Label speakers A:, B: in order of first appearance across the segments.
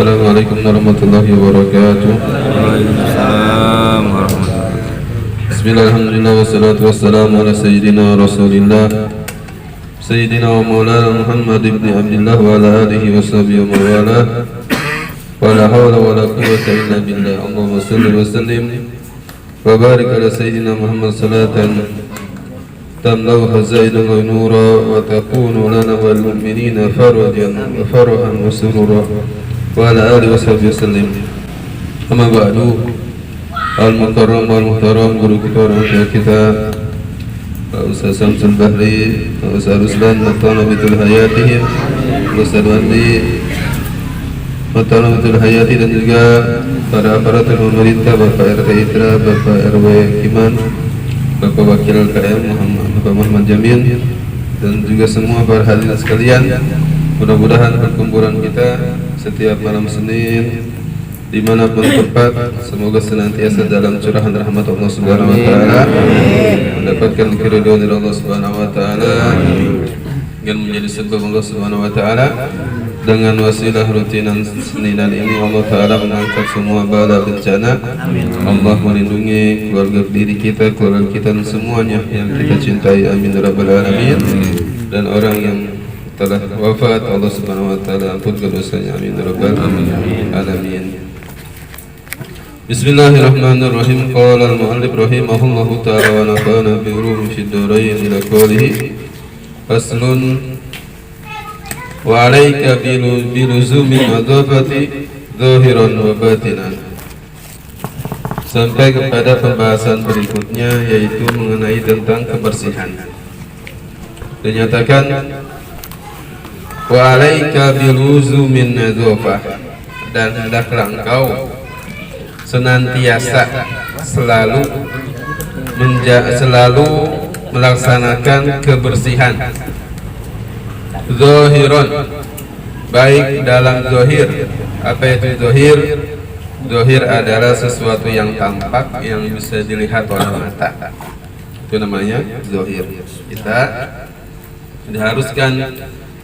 A: Assalamualaikum warahmatullahi wabarakatuh.
B: Waalaikumsalam warahmatullahi wabarakatuh.
A: Bismillahirrahmanirrahim. Wassalatu wassalamu ala sayyidina Rasulillah Sayyidina wa maulana Muhammad ibn Abdullah wa ala alihi wa sahbihi wa mawala. Wa la hawla wa la quwwata illa billah. Allahumma salli wa sallim wa barik ala sayyidina Muhammad salatan tamlau khazainan wa nura wa takunu lana wal mu'minina farajan wa farahan wa surura wa ala alihi wa sahbihi wa sallim. Amma ba'du. Al-Mukarram wal-Muhtaram, guru kita, orang tua kita Pak Ustaz Samsul Bahri, Pak Ustaz Ruslan, Matana Bitul Hayati, Ustaz Wandi, Matana Bitul Hayati, dan juga para aparatur pemerintah, Bapak RT Itra, Bapak RW Kiman, Bapak Wakil KM Bapak Muhammad Jamil, dan juga semua para hadirin sekalian. Mudah-mudahan perkumpulan kita setiap malam Senin dimanapun tempat, semoga senantiasa dalam curahan rahmat Allah Subhanahu Wa Taala, mendapatkan keridhaan dari Allah Subhanahu Wa Taala, dan menjadi sebab Allah Subhanahu Wa Taala. Dengan wasilah rutinan seninan ini Allah Taala mengangkat semua bala bencana. Allah melindungi keluarga diri kita, keluarga kita dan semuanya yang kita cintai. Amin ya rabbal alamin. Dan orang yang telah wafat, Allah Subhanahu Wa Taala ampunkan dosanya. Amin ya rabbal alamin. Bismillahirrahmanirrahim. Qala al-mu'allif rahimahullahu ta'ala wa nafa'ana bi ulumi fid dharain ila qawlihi faslun wa 'alaika bi luzumi madhafati zahiran wa batinan. Sampai kepada pembahasan berikutnya, yaitu mengenai tentang kebersihan. Dinyatakan wa 'alaika bi luzumi madhafah, dan hendaklah engkau senantiasa selalu melaksanakan kebersihan zahiran, baik dalam zahir. Apa itu zahir? Zahir adalah sesuatu yang tampak, yang bisa dilihat oleh mata, itu namanya zahir. Kita diharuskan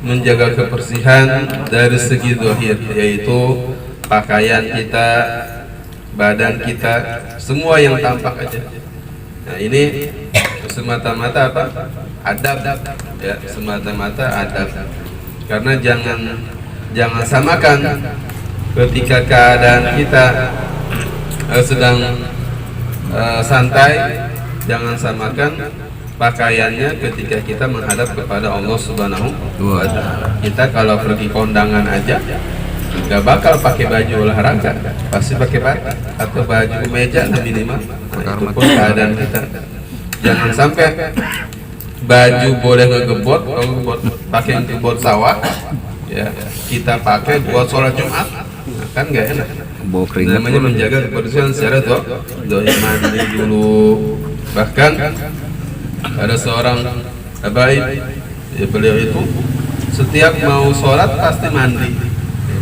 A: menjaga kebersihan dari segi zahir, yaitu pakaian kita, badan kita, semua yang tampak aja. Nah, ini semata-mata apa? Adab, ya, semata-mata adab. Karena jangan samakan ketika keadaan kita sedang santai, jangan samakan pakaiannya ketika kita menghadap kepada Allah Subhanahu wa Ta'ala. Kita kalau pergi kondangan aja gak bakal pakai baju olahraga, pasti pakai batik atau baju meja minimal. Nah, itu pun keadaan kita. Jangan sampai baju boleh ngegebot, kalau ngegebot pakai ngegebot sawah, ya kita pakai buat sholat Jumat, nah, kan gak enak. Namanya menjaga kebersihan secara doa mandi dulu. Bahkan ada seorang habaib, ya, beliau itu setiap mau sholat pasti mandi.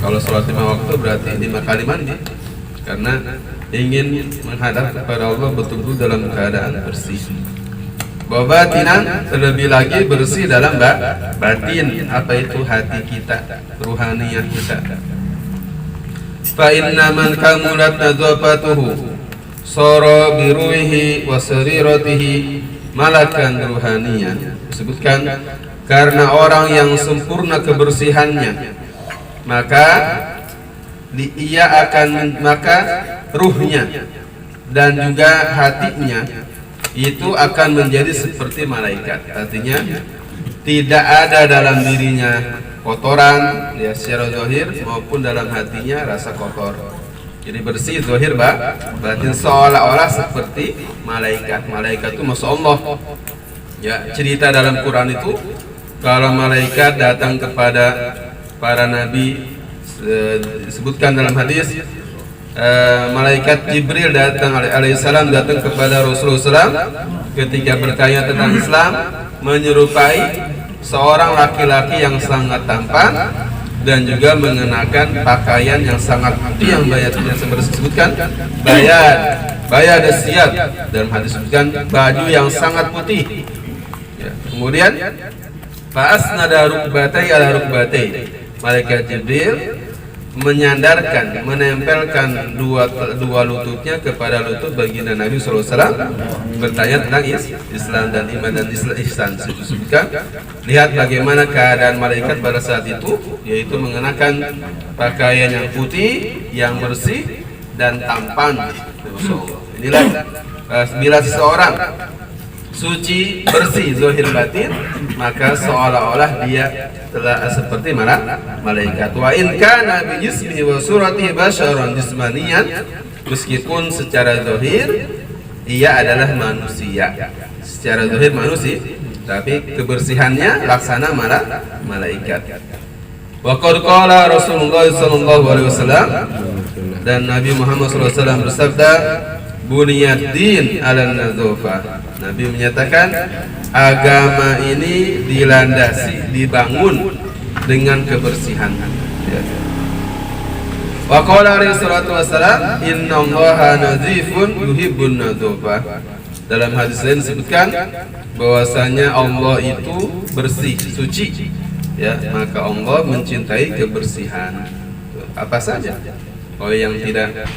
A: Kalau sholat 5 waktu berarti 5 kali mandi, karena ingin menghadap kepada Allah betul-betul dalam keadaan bersih. Batinan, terlebih lagi bersih dalam batin. Apa itu? Hati kita, ruhaniyah kita. Fa inna man kamulat nadzafatuhu sara bi ruhihi wa sariratihi malakan ruhaniyan. Disebutkan karena orang yang sempurna kebersihannya, maka maka ruhnya dan juga hatinya itu akan menjadi seperti malaikat. Artinya tidak ada dalam dirinya kotoran, ya, secara zahir maupun dalam hatinya rasa kotor. Jadi bersih zahir batin, seolah-olah seperti malaikat. Malaikat itu masya Allah, ya, cerita dalam Quran itu kalau malaikat datang kepada para nabi, disebutkan dalam hadis, malaikat Jibril datang alaihissalam datang kepada Rasulullah SAW ketika bertanya tentang Islam, menyerupai seorang laki-laki yang sangat tampan dan juga mengenakan pakaian yang sangat putih, yang bayatnya seperti disebutkan bayat siap, dalam hadis disebutkan baju yang sangat putih, ya. Kemudian fa'asnada rukbatai ala rukbatai, malaikat Jibril menyandarkan, menempelkan dua lututnya kepada lutut baginda Nabi SAW, bertanya tentang Islam dan iman dan ihsan. Disebutkan, lihat bagaimana keadaan malaikat pada saat itu, yaitu mengenakan pakaian yang putih, yang bersih dan tampan. Inilah bila seseorang suci, bersih, zahir batin, maka seolah-olah dia telah seperti malaikat. Wa in kana bi jismihi wa suratihi basyaran jismaniyan, meskipun secara zahir ia adalah manusia, secara zahir manusia, tapi kebersihannya laksana malaikat. Wa qad qala Rasulullah sallallahu alaihi wasallam, dan Nabi Muhammad sallallahu alaihi wasallam bersabda, buniyad din ala nadzafah. Nabi menyatakan agama ini dilandasi, dibangun dengan kebersihan. Wa qala alaihi salatu wassalam, innallaha nadzifun yuhibbun nadzafah. Dalam hadis lain disebutkan bahwasanya Allah itu bersih, suci, ya, maka Allah mencintai kebersihan. Apa saja yang tidak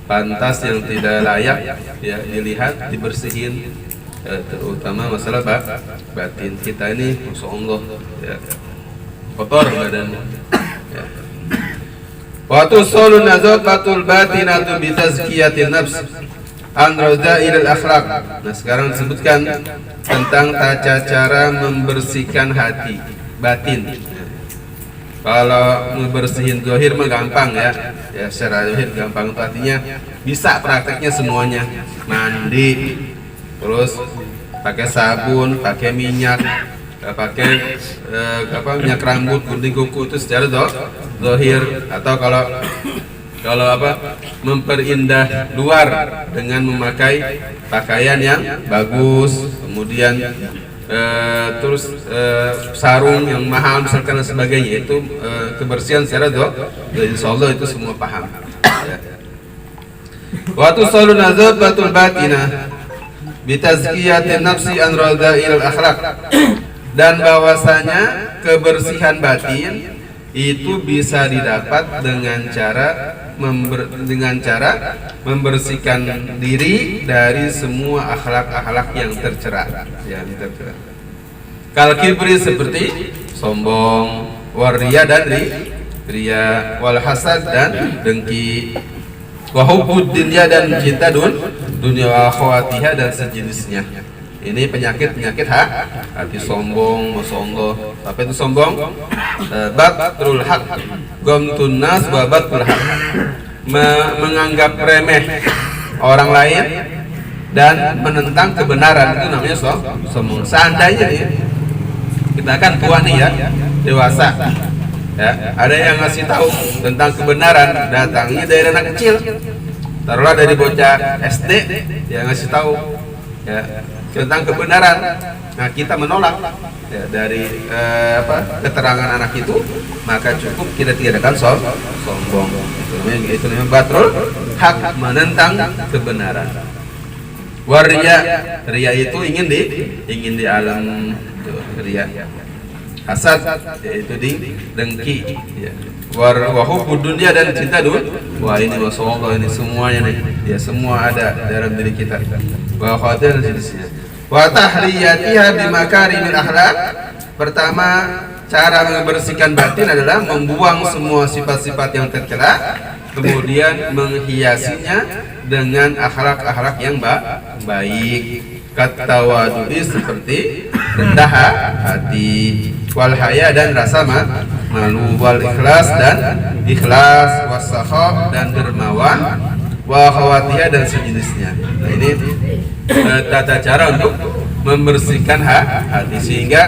A: pantas, yang tidak layak ya dilihat, dibersihin, terutama masalah batin kita ini, masya Allah ya, kotor badan ya. Wa tusallu nazafatul batinatu bi tazkiyatin nafs an radha'il akhlaq. Nah, sekarang disebutkan tentang tata cara membersihkan hati batin. Kalau membersihin zahir mah gampang ya, secara zahir gampang, itu artinya bisa prakteknya semuanya, mandi, terus pakai sabun, pakai minyak, pakai minyak rambut, gunting kuku, itu secara zahir. Atau kalau memperindah luar dengan memakai pakaian yang bagus, kemudian terus sarung yang mahal misalkan dan sebagainya, itu kebersihan secara insyaallah itu semua paham ya. Wa tusallu nazafatul batinah bi tazkiyatin nafsi an radha'il akhlaq. Dan bahwasanya kebersihan batin itu bisa didapat dengan cara membersihkan diri dari semua akhlak-akhlak yang tercela. Kal kibri, seperti sombong, waria dan ria, wal hasad dan dengki, wa hubbud dunya dan cinta dunia, wa akhwatiha dan sejenisnya. Ini penyakit hati, sombong, masya Allah. Apa itu sombong? Batrul haq, ghamtun nas wa batrul haq, menganggap remeh orang lain dan menentang kebenaran, itu namanya sombong. Seandainya nih, kita kan tua nih ya, dewasa ya, ada yang ngasih tahu tentang kebenaran, datangnya dari anak kecil, taruhlah dari bocah SD yang ngasih tahu ya tentang kebenaran, nah kita menolak ya, dari keterangan anak itu, maka cukup kita tiadakan sombong. Itu namanya batrul hak, menentang kebenaran. Waria, ria itu ingin di alam ria. Hasad, yaitu di dengki ya. Wahubbud dunya dan cinta wah ini masyaallah, ini semuanya nih ya, semua ada dalam diri kita. Wa khawatir dan sejenisnya. Wa tahriyatiha bimakarimil akhlaq. Pertama, cara membersihkan batin adalah membuang semua sifat-sifat yang tercela, kemudian menghiasinya dengan akhlak-akhlak yang baik. Katawadui, seperti rendah hati, wal haya dan rasa malu, wal ikhlas dan ikhlas, wasakha dan dermawan, wa khawatiha dan sejenisnya. Nah, ini tata cara untuk membersihkan hati. Sehingga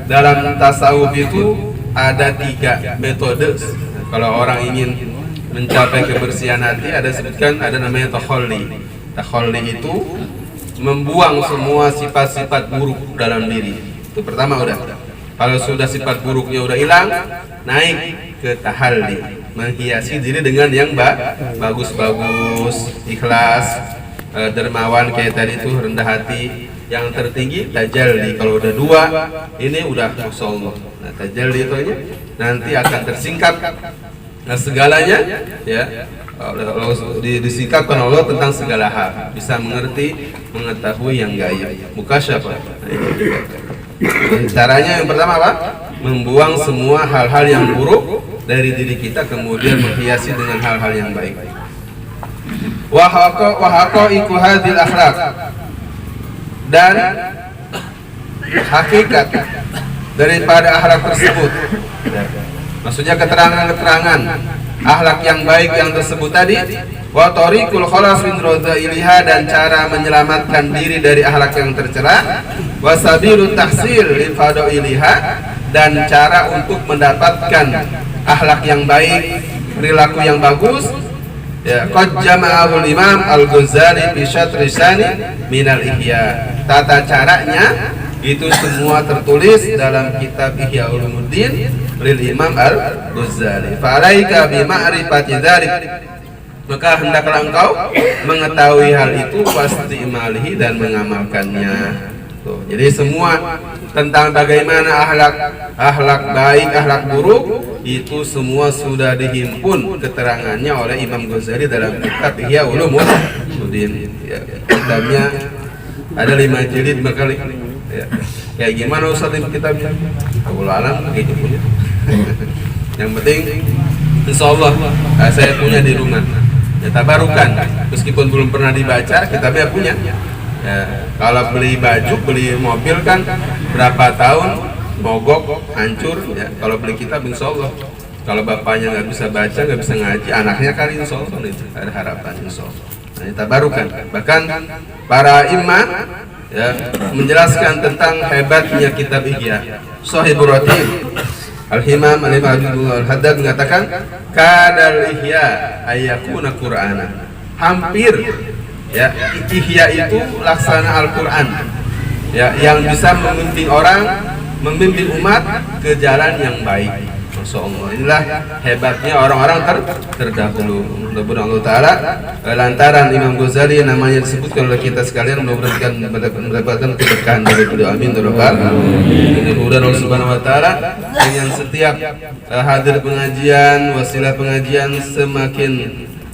A: dalam tasawuf itu ada 3 metode. Kalau orang ingin mencapai kebersihan hati, ada sebutkan, ada namanya takhalli. Takhalli itu membuang semua sifat-sifat buruk dalam diri. Itu pertama udah. Kalau sudah sifat buruknya udah hilang, naik ke tahalli, menghiasi diri dengan yang bagus-bagus, ikhlas, dermawan kayak tadi itu, rendah hati. Yang tertinggi tajalli. Kalau udah 2 ini udah masya Allah. Nah, tajalli itu aja nanti akan tersingkap Nah segalanya ya disikapkan Allah tentang segala hal, bisa mengerti, mengetahui yang gaib. Mukasyafah. Caranya yang pertama apa? Membuang semua hal-hal yang buruk dari diri kita, kemudian menghiasi dengan hal-hal yang baik. Wa haqaiqu hadhil akhlaq, dan hakikat daripada akhlak tersebut. Maksudnya keterangan-keterangan akhlak yang baik yang tersebut tadi, wa tariqul khalas min radzailiha, dan cara menyelamatkan diri dari akhlak yang tercela, wa sabilut tahsil li fadailiha, dan cara untuk mendapatkan akhlak yang baik, perilaku yang bagus. Ya, qad jama'ahul Imam Al-Ghazali fi syatri sani minal ihya. Tata caranya itu semua tertulis dalam kitab Ihya Ulumuddin lil Imam Al-Ghazali. Fa'alaika bi ma'rifati dzalik, maka hendaklah engkau mengetahui hal itu, wastimalihi, dan mengamalkannya. Tuh, jadi semua tentang bagaimana akhlak baik, akhlak buruk, itu semua sudah dihimpun keterangannya oleh Imam Ghazali dalam kitab Ihya Ulumuddin. Ya, kitabnya ada 5 jilid berkali. Ya. Kayak gimana Ustaz kitabnya? Allahu alam gitu. Yang penting insyaallah saya punya di rumah. Ya tabarukan, meskipun belum pernah dibaca, kitabnya punya. Ya, kalau beli baju, beli mobil kan berapa tahun mogok, hancur. Ya, kalau beli kitab insyaallah, kalau bapaknya nggak bisa baca, nggak bisa ngaji, anaknya kali insyaallah itu ada harapan insyaallah. Nah, ini tabarukan. Bahkan para imam ya menjelaskan tentang hebatnya kitab Ihya. Shahibur Ratib Al-Himam Al-Imam Al-Haddad mengatakan kadal Ihya ayyakuna Qur'ana. Hampir ya Ihya itu laksana Al-Qur'an. Ya, yang bisa membimbing orang, membimbing umat ke jalan yang baik. Masya Allah, inilah hebatnya orang-orang terdahulu. Mudah-mudahan Allah Ta'ala lantaran Imam Ghazali namanya disebutkan oleh kita sekalian, mendapatkan keberkahan dari beliau. Amin. Mudah-mudahan Allah Subhanahu Wa Ta'ala dengan setiap hadir pengajian, wasilah pengajian, semakin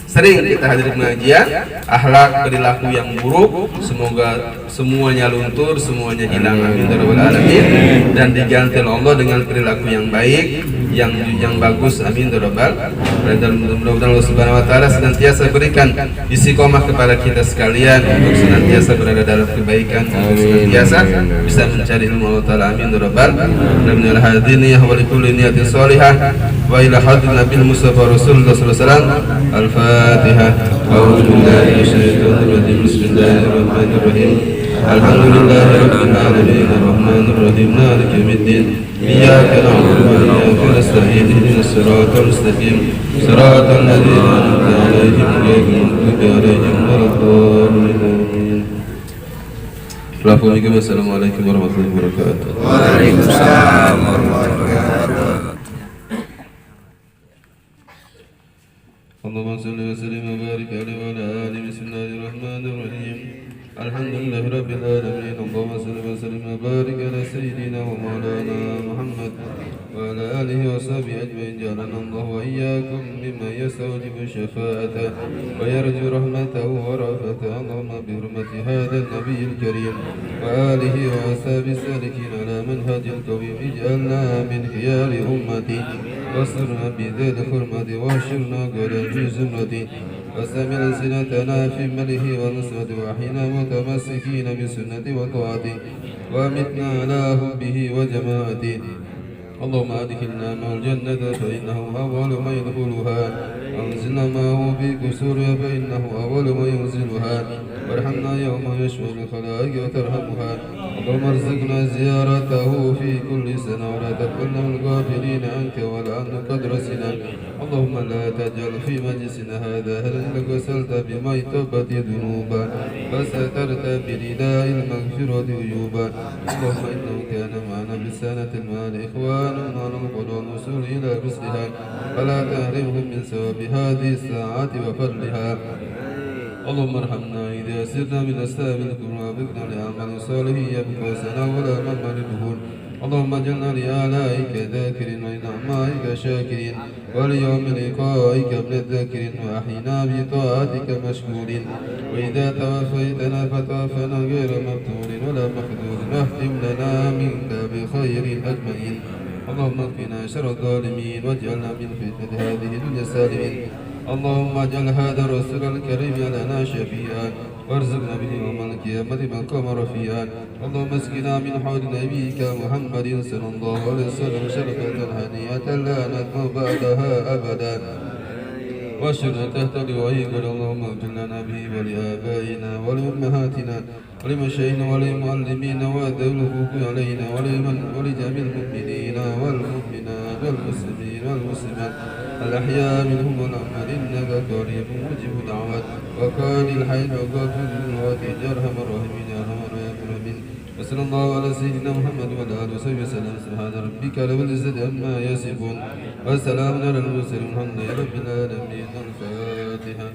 A: sering kita hadir pengajian, akhlak perilaku yang buruk semoga semuanya luntur, semuanya hilang. Amin. Dan diganti Allah dengan perilaku yang baik, yang bagus. Amin. Dan mudah-mudahan Allah Subhanahu Wa Ta'ala senantiasa berikan istiqomah kepada kita sekalian untuk senantiasa berada dalam kebaikan, untuk senantiasa bisa mencari ilmu Allah Ta'ala. Amin. Dan minal hadiniyah wa likulli niyatin salihah wa ila hadin Nabi Mustafa Rasulullah sallallahu alaihi wasallam. Al-Fatihah. A'udzu billahi minasyaitonir rajim. Bismillahirrahmanirrahim. Alhamdulillahi rabbil alamin arrahmanir rahim maliki yaumiddin. Iyyaka na'budu wa iyyaka nasta'in ihdinas siratal mustaqim siratal ladzina an'amta 'alaihim ghairil maghdubi 'alaihim waladdallin. Assalamualaikum warahmatullahi wabarakatuh.
B: Waalaikumsalam warahmatullahi wabarakatuh.
A: Allahumma salli wa sallim wa barik alaihi wa ala alihi. Bismillahirrahmanirrahim. Alhamdulillahi rabbil alamin. Allahumma salli wa sallim wa barik ala sayyidina wa maulana Muhammad wa ala alihi wa sahbihi ajma'in. Ja'alana Allah wa iyyakum mimman yastawjibu syafa'ata wa yarju rahmatahu wa rafatahu. Allahumma bi hurmati hadzal nabiyil karim wa alihi wa ashabihi salikin ala manhajil qawim. Ij'alna min khiyari ummati واصرنا بذات الحرمة واشرنا قولا في زمرتي واستعمل ألسنتنا في مله ونصرته وحينا متمسكين بسنة وطاعته ومتنا على حبه وجماعته. اللهم أدخلنا مع الجنة فإنه أول ما يدخلها، أنزلنا معه في كسورها فإنه أول ما ينزلها، وارحمنا يوم يشفع الخلائق وترحمها. اللهم ارزقنا زيارته في كل سنة ولا تكلنا الغافلين عنك ولا عن قدرسنا. اللهم لا تجعل في مجلسنا هذا إنك وسلت بميتبة ذنوبا فسترت برداء المغفرة عيوبا. اللهم إنه كان معنا بسنة المال إخواننا ننقل الوصول إلى رزقها فلا تحرمهم من ثواب هذه الساعات وفضلها. اللهم ارحمنا إذا سرنا من أسلام الكرام وبقنا لأعمال صالح يبقى سنا ولا ممر الدخول. اللهم اجعلنا لآلائك ذاكرين ولنعمائك شاكرين وليوم لقائك من الذاكرين وأحينا بطاعتك مشكورين وإذا توفيتنا فتوفنا غير مفتون ولا مخذول واختم لنا منك بخير أجمعين اللهم اكفنا شر الظالمين واجعلنا من فتنة هذه الدنيا السالمين اللهم اجعل هذا الرسول الكريم لنا شفيعا وارزقنا به يوم القيامة مقام رفيعا اللهم اسقنا من حوض نبيك محمد صلى الله عليه وسلم شربة هنيئة لا نظمأ بعدها أبدا واشرنا تحت لوائك اللهم اغفر لنا به ولآبائنا ولأمهاتنا ولمشايخنا وللمعلمين وذوي الحقوق علينا ولجميع المؤمنين والمؤمنات والمسلمين والمسلمات الأحياء منهم والأموات إنك قريب مجيب الدعوات وكان الحي وغافر الذنوب يا أرحم الراحمين يا أرحم الراحمين وصلى الله على سيدنا محمد وعلى آله وصحبه وسلم سبحان ربك رب العزة عما يصفون وسلام على المرسلين والحمد لله رب العالمين الفاتحة